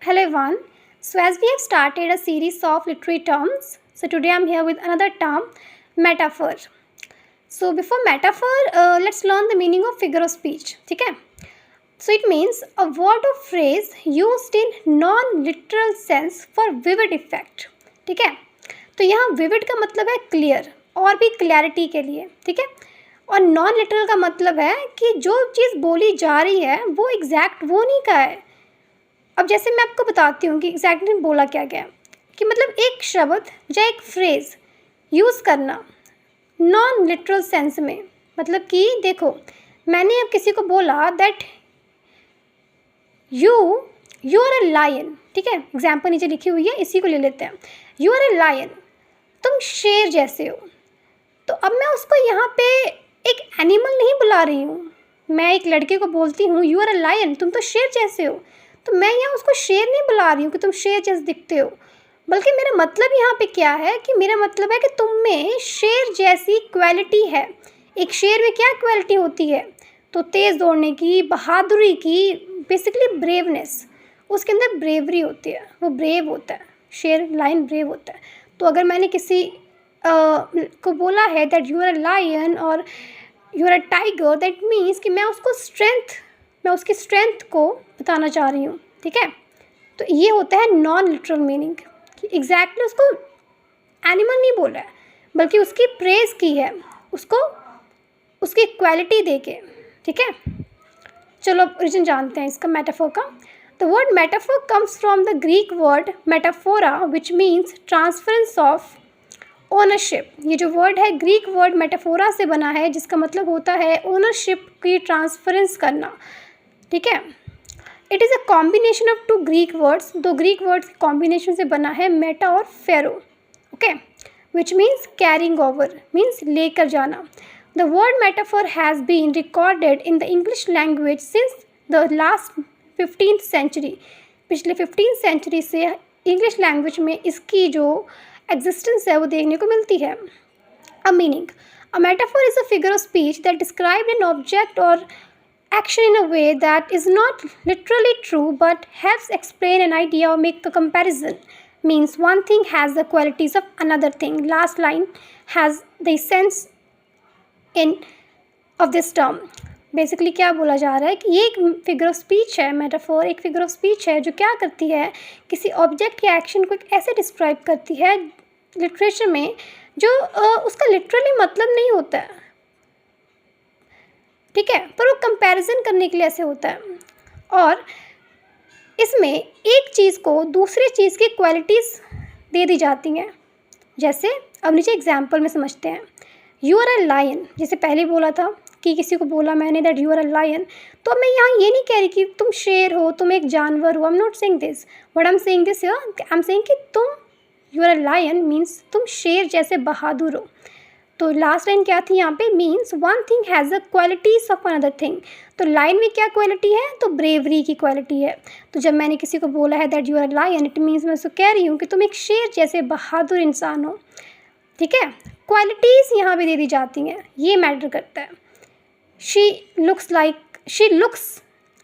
Hello everyone. So as we have started a series of literary terms, so today I'm here with another term, metaphor. So before metaphor, let's learn the meaning of figure of speech. ठीक है? So it means a word or phrase used in non-literal sense for vivid effect. ठीक है? तो यहाँ vivid का मतलब है clear और भी clarity के लिए. ठीक है? और नॉन लिटरल का मतलब है कि जो चीज़ बोली जा रही है वो एग्जैक्ट वो नहीं का है. अब जैसे मैं आपको बताती हूँ कि एग्जैक्टली बोला क्या गया, कि मतलब एक शब्द या एक फ्रेज़ यूज़ करना नॉन लिटरल सेंस में, मतलब कि देखो मैंने अब किसी को बोला that you are a lion. ठीक है, एग्जाम्पल नीचे लिखी हुई है, इसी को ले लेते हैं. यू आर अ लायन, तुम शेर जैसे हो. तो अब मैं उसको यहाँ पे एक एनिमल नहीं बुला रही हूँ. मैं एक लड़के को बोलती हूँ यू आर अ लायन, तुम तो शेर जैसे हो, तो मैं यहाँ उसको शेर नहीं बुला रही हूँ कि तुम शेर जैसे दिखते हो, बल्कि मेरा मतलब यहाँ पे क्या है कि मेरा मतलब है कि तुम में शेर जैसी क्वालिटी है. एक शेर में क्या क्वालिटी होती है? तो तेज़ दौड़ने की, बहादुरी की, बेसिकली ब्रेवनेस. उसके अंदर ब्रेवरी होती है, वो ब्रेव होता है. शेर लायन ब्रेव होता है. तो अगर मैंने किसी को बोला है that you are a lion और you are a tiger, that means कि मैं उसकी स्ट्रेंथ को बताना चाह रही हूँ. ठीक है, तो ये होता है नॉन लिटरल मीनिंग, कि एग्जैक्टली उसको एनिमल नहीं बोला है, बल्कि उसकी प्रेज की है, उसको उसकी क्वालिटी दे के. ठीक है, चलो अब ओरिजिन जानते हैं इसका मेटाफोर का. The word metaphor comes from the Greek word metaphora which means transference of ownership. ये जो वर्ड है ग्रीक वर्ड मेटाफोरा से बना है, जिसका मतलब होता है ओनरशिप की ट्रांसफरेंस करना. ठीक है, it is a combination of two Greek words. दो ग्रीक वर्ड्स के कॉम्बिनेशन से बना है मेटा और फेरो. Okay, which means carrying over, means लेकर जाना. The word metaphor has been recorded in the English language since the last 15th century. पिछले 15th सेंचुरी से इंग्लिश लैंग्वेज में इसकी जो एग्जिस्टेंस है वो देखने को मिलती है. अ meaning, a metaphor is a figure of speech that describe an object और action in a way that is not literally true but helps explain an idea or make a comparison. Means one thing has the qualities of another thing. Last line has the sense in of this term. Basically क्या बोला जा रहा है कि ये एक figure of speech है. Metaphor एक फिगर ऑफ स्पीच है जो क्या करती है, किसी ऑब्जेक्ट या एक्शन को एक ऐसे डिस्क्राइब करती है लिटरेचर में जो उसका लिटरली मतलब नहीं होता है. ठीक है, पर वो कंपैरिजन करने के लिए ऐसे होता है. और इसमें एक चीज़ को दूसरी चीज़ की क्वालिटीज़ दे दी जाती हैं. जैसे अब नीचे एग्जांपल में समझते हैं. यू आर अ लायन, जैसे पहले बोला था कि किसी को बोला मैंने that you are a lion, तो अब मैं यहाँ ये नहीं कह रही कि तुम शेर हो, तुम एक जानवर हो. I am not saying this. What I am saying this I am saying कि तुम you are a lion means तुम शेर जैसे बहादुर हो. तो लास्ट लाइन क्या थी यहाँ पे, means one thing has the qualities of another thing. तो लाइन में क्या क्वालिटी है, तो ब्रेवरी की क्वालिटी है. तो जब मैंने किसी को बोला है that you are lion, it means मैं उसको कह रही हूँ कि तुम एक शेर जैसे बहादुर इंसान हो. ठीक है, क्वालिटीज़ यहाँ पे दे दी जाती हैं, ये मैटर करता है. She looks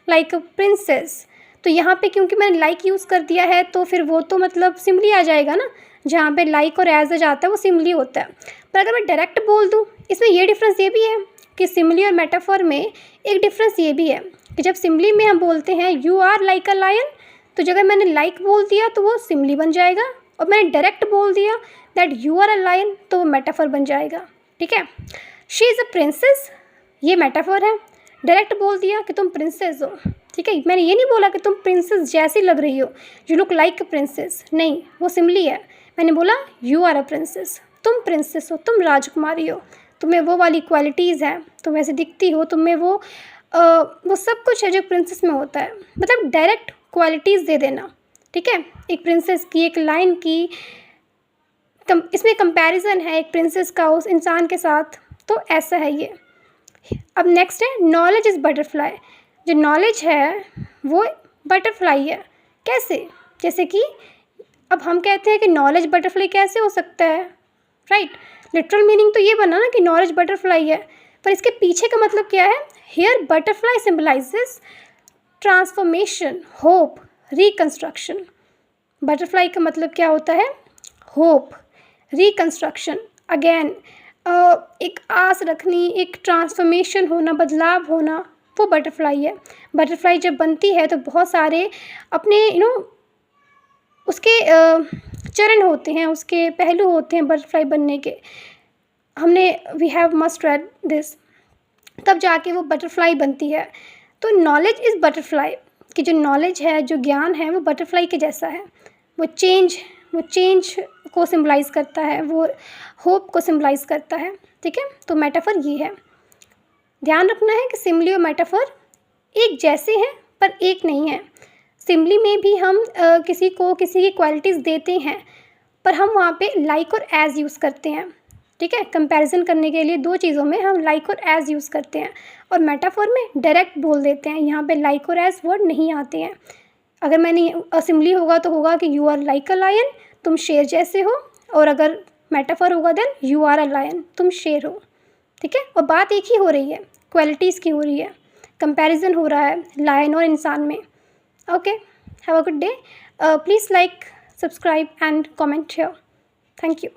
like a princess. तो यहाँ पे क्योंकि मैंने लाइक यूज़ कर दिया है तो फिर वो तो मतलब सिम्बली आ जाएगा ना. जहाँ पे लाइक और एज जाता है वो सिम्बली होता है. पर अगर मैं डायरेक्ट बोल दूँ, इसमें ये डिफरेंस ये भी है कि सिम्बली और मेटाफोर में एक डिफरेंस ये भी है कि जब सिम्बली में हम बोलते हैं you are like a lion, तो जब मैंने लाइक बोल दिया तो वो सिम्बली बन जाएगा, और मैंने डायरेक्ट बोल दिया that you are a lion तो वो मेटाफोर बन जाएगा. ठीक है, शी इज़ अ प्रिंसेस, ये मेटाफोर है. डायरेक्ट बोल दिया कि तुम प्रिंसेस हो. ठीक है, मैंने ये नहीं बोला कि तुम प्रिंसेस जैसी लग रही हो, you look like a princess, नहीं, वो सिम्बली है. मैंने बोला यू आर अ प्रिंसेस, तुम प्रिंसेस हो, तुम राजकुमारी हो, तुम्हें वो वाली क्वालिटीज़ हैं, तुम ऐसे दिखती हो, तुम्हें वो सब कुछ है जो प्रिंसेस में होता है. मतलब डायरेक्ट क्वालिटीज़ दे देना. ठीक है, एक प्रिंसेस की, एक लाइन की, इसमें कंपैरिजन है एक प्रिंसेस का उस इंसान के साथ. तो ऐसा है ये. अब नेक्स्ट है नॉलेज इज़ बटरफ्लाई. जो नॉलेज है वो बटरफ्लाई है. कैसे? जैसे कि अब हम कहते हैं कि नॉलेज बटरफ्लाई कैसे हो सकता है, राइट. लिटरल मीनिंग तो ये बना ना कि नॉलेज बटरफ्लाई है, पर इसके पीछे का मतलब क्या है. Here butterfly symbolizes transformation, hope, reconstruction. Butterfly का मतलब क्या होता है? होप। रिकंस्ट्रक्शन अगेन एक आस रखनी, एक ट्रांसफॉर्मेशन होना, बदलाव होना, वो बटरफ्लाई है। बटरफ्लाई जब बनती है तो बहुत सारे अपने उसके चरण होते हैं, उसके पहलू होते हैं बटरफ्लाई बनने के। हमने we have must read this, तब जाके वो बटरफ्लाई बनती है। तो नॉलेज इज़ बटरफ्लाई, कि जो नॉलेज है, जो ज्ञान है, वो बटरफ्लाई के जैसा है। वो चेंज को सिम्बलाइज़ करता है, वो होप को सिम्बलाइज़ करता है। ठीक है, तो मेटाफर ये है। ध्यान रखना है कि सिमिली और मेटाफर एक जैसे हैं पर एक नहीं है। सिमिली में भी हम किसी की क्वालिटीज़ देते हैं, पर हम वहाँ पे लाइक और एज़ यूज़ करते हैं। ठीक है, कंपैरिजन करने के लिए दो चीज़ों में हम लाइक और एज़ यूज़ करते हैं, और मेटाफर में डायरेक्ट बोल देते हैं। यहाँ पे लाइक और एज़ वर्ड नहीं आते हैं। अगर मैंने सिमिली होगा तो होगा कि you are like a lion, तुम शेर जैसे हो, और अगर मेटाफर होगा then you are a lion, तुम शेर हो। ठीक है, और बात एक ही हो रही है, क्वालिटीज़ की हो रही है, कंपैरिजन हो रहा है लायन और इंसान में। Okay, have a good day. Please like, subscribe and comment here. Thank you.